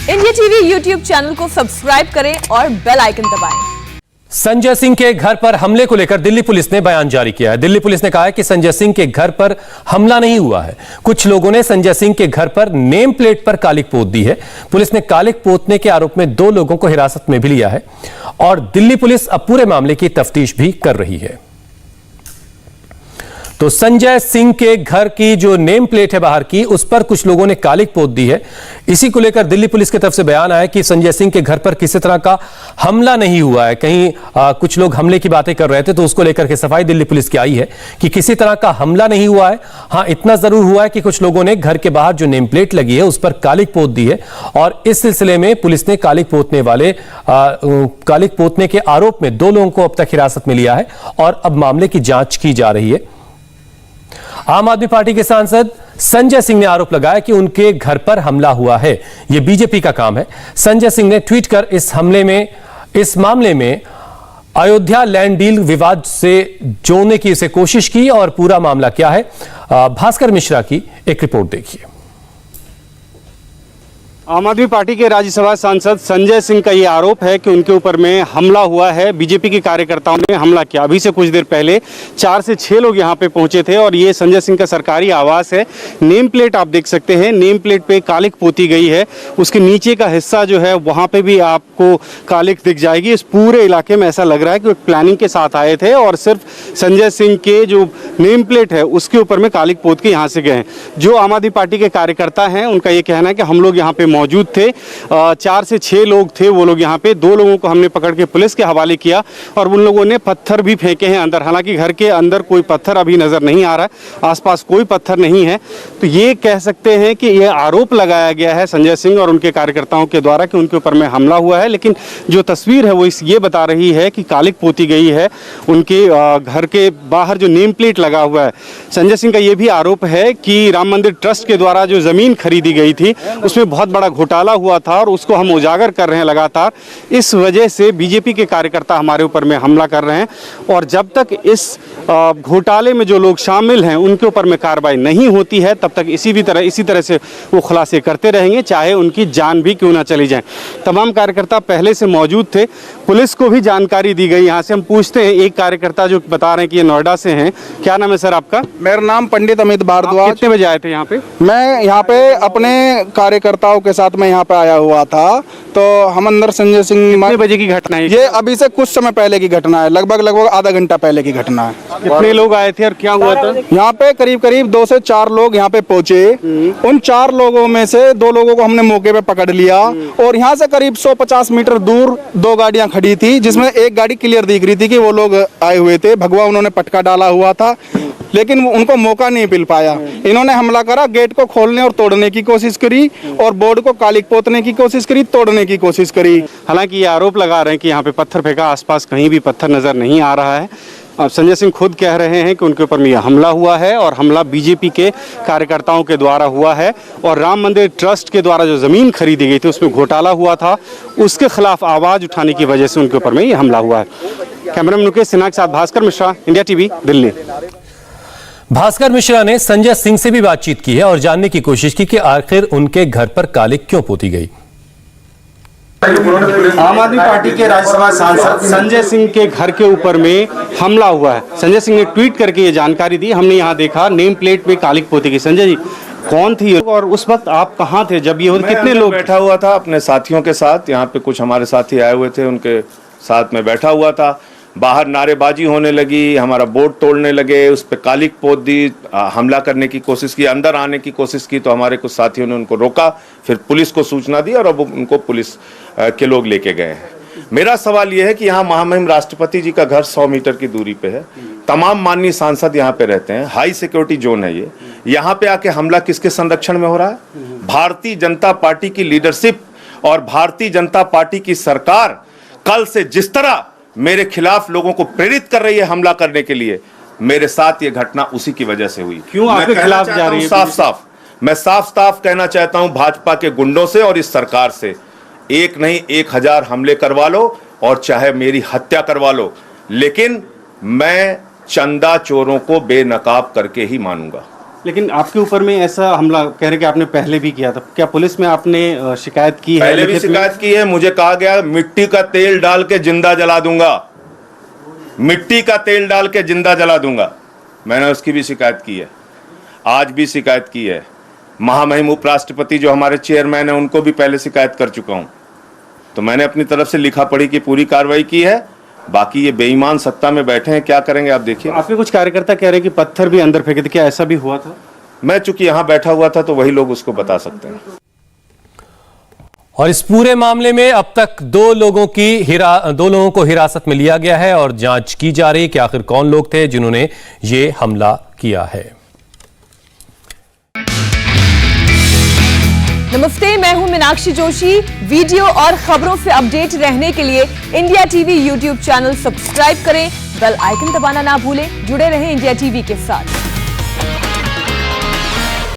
India TV YouTube channel को subscribe करें और बेल आइकन दबाएं। संजय सिंह के घर पर हमले को लेकर दिल्ली पुलिस ने बयान जारी किया है। दिल्ली पुलिस ने कहा है कि संजय सिंह के घर पर हमला नहीं हुआ है। कुछ लोगों ने संजय सिंह के घर पर नेम प्लेट पर कालिक पोत दी है। पुलिस ने कालिक पोतने के आरोप में 2 लोगों को हिरासत में भी लिया है और दिल्ली पुलिस अब पूरे मामले की तफ्तीश भी कर रही है। तो संजय सिंह के घर की जो नेम प्लेट है बाहर की, उस पर कुछ लोगों ने कालिक पोत दी है। इसी को लेकर दिल्ली पुलिस की तरफ से बयान आया कि संजय सिंह के घर पर किसी तरह का हमला नहीं हुआ है। कहीं कुछ लोग हमले की बातें कर रहे थे, तो उसको लेकर के सफाई दिल्ली पुलिस की आई है कि किसी तरह का हमला नहीं हुआ है। हां, इतना जरूर हुआ है कि कुछ लोगों ने घर के बाहर जो नेम प्लेट लगी है उस पर कालिक पोत दी है और इस सिलसिले में पुलिस ने कालिक पोतने के आरोप में 2 लोगों को अब तक हिरासत में लिया है और अब मामले की जांच की जा रही है। आम आदमी पार्टी के सांसद संजय सिंह ने आरोप लगाया कि उनके घर पर हमला हुआ है। यह बीजेपी का काम है। संजय सिंह ने ट्वीट कर इस मामले में अयोध्या लैंड डील विवाद से जोड़ने की इसे कोशिश की और पूरा मामला क्या है, भास्कर मिश्रा की एक रिपोर्ट देखिए। आम आदमी पार्टी के राज्यसभा सांसद संजय सिंह का ये आरोप है कि उनके ऊपर में हमला हुआ है। बीजेपी के कार्यकर्ताओं ने हमला किया। अभी से कुछ देर पहले 4 से 6 लोग यहाँ पे पहुंचे थे और ये संजय सिंह का सरकारी आवास है। नेम प्लेट आप देख सकते हैं, नेम प्लेट पे कालिक पोती गई है। उसके नीचे का हिस्सा जो है वहाँ पे भी आपको कालिक दिख जाएगी। इस पूरे इलाके में ऐसा लग रहा है कि प्लानिंग के साथ आए थे और सिर्फ संजय सिंह के जो नेम प्लेट है उसके ऊपर में कालिक पोत के यहाँ से गए हैं। जो आम आदमी पार्टी के कार्यकर्ता हैं उनका ये कहना है कि हम लोग यहाँ पे मौजूद थे। 4 से 6 लोग थे वो लोग यहाँ पे। 2 लोगों को हमने पकड़ के पुलिस के हवाले किया और उन लोगों ने पत्थर भी फेंके हैं अंदर। हालांकि घर के अंदर कोई पत्थर अभी नजर नहीं आ रहा है, आसपास कोई पत्थर नहीं है। तो ये कह सकते हैं कि ये आरोप लगाया गया है संजय सिंह और उनके कार्यकर्ताओं के द्वारा कि उनके ऊपर में हमला हुआ है। लेकिन जो तस्वीर है वो ये बता रही है कि कालिक पोती गई है उनके घर के बाहर जो नेम प्लेट लगा हुआ है। संजय सिंह का ये भी आरोप है कि राम मंदिर ट्रस्ट के द्वारा जो जमीन खरीदी गई थी उसमें बहुत बड़ा घोटाला हुआ था और उसको हम उजागर कर रहे हैं लगातार। इस वजह से बीजेपी के कार्यकर्ता हमारे ऊपर में हमला कर रहे हैं और जब तक इस घोटाले में जो लोग शामिल हैं उनके ऊपर में कार्रवाई नहीं होती है तब तक इसी तरह से वो खुलासे करते रहेंगे, चाहे उनकी जान भी क्यों ना चली जाए। तमाम कार्यकर्ता पहले से मौजूद थे। पुलिस को भी जानकारी दी गई। यहाँ से हम पूछते हैं, एक कार्यकर्ता जो बता रहे हैं कि ये नोएडा से हैं। क्या नाम है सर आपका? मेरा नाम पंडित अमित भारद्वाज। कितने बजे आए थे यहाँ पे? मैं यहाँ पे अपने कार्यकर्ताओं के साथ मैं यहाँ पे आया हुआ था। तो हम अंदर संजय सिंह। कितने बजे की घटना है? ये अभी से कुछ समय पहले की घटना है, लगभग आधा घंटा पहले की घटना है। कितने लोग आए थे और क्या हुआ था? यहाँ पे करीब 2 से 4 लोग यहाँ पे पहुंचे। उन 4 लोगों में से 2 लोगों को हमने मौके पे पकड़ लिया और यहाँ से करीब 150 मीटर दूर 2 गाड़ियां खड़ी थी, जिसमें एक गाड़ी क्लियर दिख रही थी कि वो लोग आए हुए थे। भगवा उन्होंने पटका डाला हुआ था लेकिन उनको मौका नहीं मिल पाया। इन्होंने हमला करा, गेट को खोलने और तोड़ने की कोशिश करी और बोर्ड को कालिक पोतने की कोशिश करी, तोड़ने की कोशिश करी। हालांकि ये आरोप लगा रहे हैं कि यहाँ पे पत्थर फेंका, आसपास कहीं भी पत्थर नजर नहीं आ रहा है। अब संजय सिंह खुद कह रहे हैं कि उनके ऊपर में हमला हुआ है और हमला बीजेपी के कार्यकर्ताओं के द्वारा हुआ है और राम मंदिर ट्रस्ट के द्वारा जो जमीन खरीदी गई थी उसमें घोटाला हुआ था, उसके खिलाफ आवाज उठाने की वजह से उनके ऊपर में ये हमला हुआ है। कैमरामैन मुकेश सिन्हा के साथ भास्कर मिश्रा, इंडिया टीवी, दिल्ली। भास्कर मिश्रा ने संजय सिंह से भी बातचीत की है और जानने की कोशिश की कि आखिर उनके घर पर कालिक क्यों पोती गई। आम आदमी पार्टी के राज्यसभा सांसद संजय सिंह के घर के ऊपर में हमला हुआ है। संजय सिंह ने ट्वीट करके ये जानकारी दी। हमने यहाँ देखा नेम प्लेट पे कालिक पोती गई। संजय जी, कौन थी और उस वक्त आप कहाँ थे जब ये कितने लोग? बैठा हुआ था अपने साथियों के साथ। यहाँ पे कुछ हमारे साथी आए हुए थे, उनके साथ में बैठा हुआ था। बाहर नारेबाजी होने लगी, हमारा बोर्ड तोड़ने लगे, उस पर कालिक पोत दी, हमला करने की कोशिश की, अंदर आने की कोशिश की। तो हमारे कुछ साथियों ने उनको रोका, फिर पुलिस को सूचना दी और अब उनको पुलिस के लोग लेके गए हैं। मेरा सवाल यह है कि यहाँ महामहिम राष्ट्रपति जी का घर 100 मीटर की दूरी पे है। तमाम माननीय सांसद यहाँ पे रहते हैं, हाई सिक्योरिटी जोन है ये। यहाँ पे आके हमला किसके संरक्षण में हो रहा है? भारतीय जनता पार्टी की लीडरशिप और भारतीय जनता पार्टी की सरकार कल से जिस तरह मेरे खिलाफ लोगों को प्रेरित कर रही है हमला करने के लिए, मेरे साथ ये घटना उसी की वजह से हुई। क्यों आपके खिलाफ जा रही है? मैं साफ कहना चाहता हूं भाजपा के गुंडों से और इस सरकार से, एक नहीं 1000 हमले करवा लो और चाहे मेरी हत्या करवा लो, लेकिन मैं चंदा चोरों को बेनकाब करके ही मानूंगा। लेकिन आपके ऊपर में ऐसा हमला कह रहे कि आपने पहले भी किया था, क्या पुलिस में आपने शिकायत की है? पहले भी लिखित में? शिकायत की है। मुझे कहा गया मिट्टी का तेल डाल के जिंदा जला दूंगा, मिट्टी का तेल डाल के जिंदा जला दूंगा। मैंने उसकी भी शिकायत की है, आज भी शिकायत की है। महामहिम उपराष्ट्रपति जो हमारे चेयरमैन है उनको भी पहले शिकायत कर चुका हूं। तो मैंने अपनी तरफ से लिखा पढ़ी की पूरी कार्रवाई की है। बाकी ये बेईमान सत्ता में बैठे हैं, क्या करेंगे आप देखिए। आपके कुछ कार्यकर्ता कह रहे हैं कि पत्थर भी अंदर फेंके थे, क्या ऐसा भी हुआ था? मैं चूंकि यहां बैठा हुआ था तो वही लोग उसको बता सकते हैं। और इस पूरे मामले में अब तक दो लोगों को हिरासत में लिया गया है और जांच की जा रही है कि आखिर कौन लोग थे जिन्होंने ये हमला किया है। नमस्ते, मैं हूं मीनाक्षी जोशी। वीडियो और खबरों से अपडेट रहने के लिए India TV YouTube channel subscribe करें, बेल आइकन दबाना ना भूलें। जुड़े रहें इंडिया टीवी के साथ।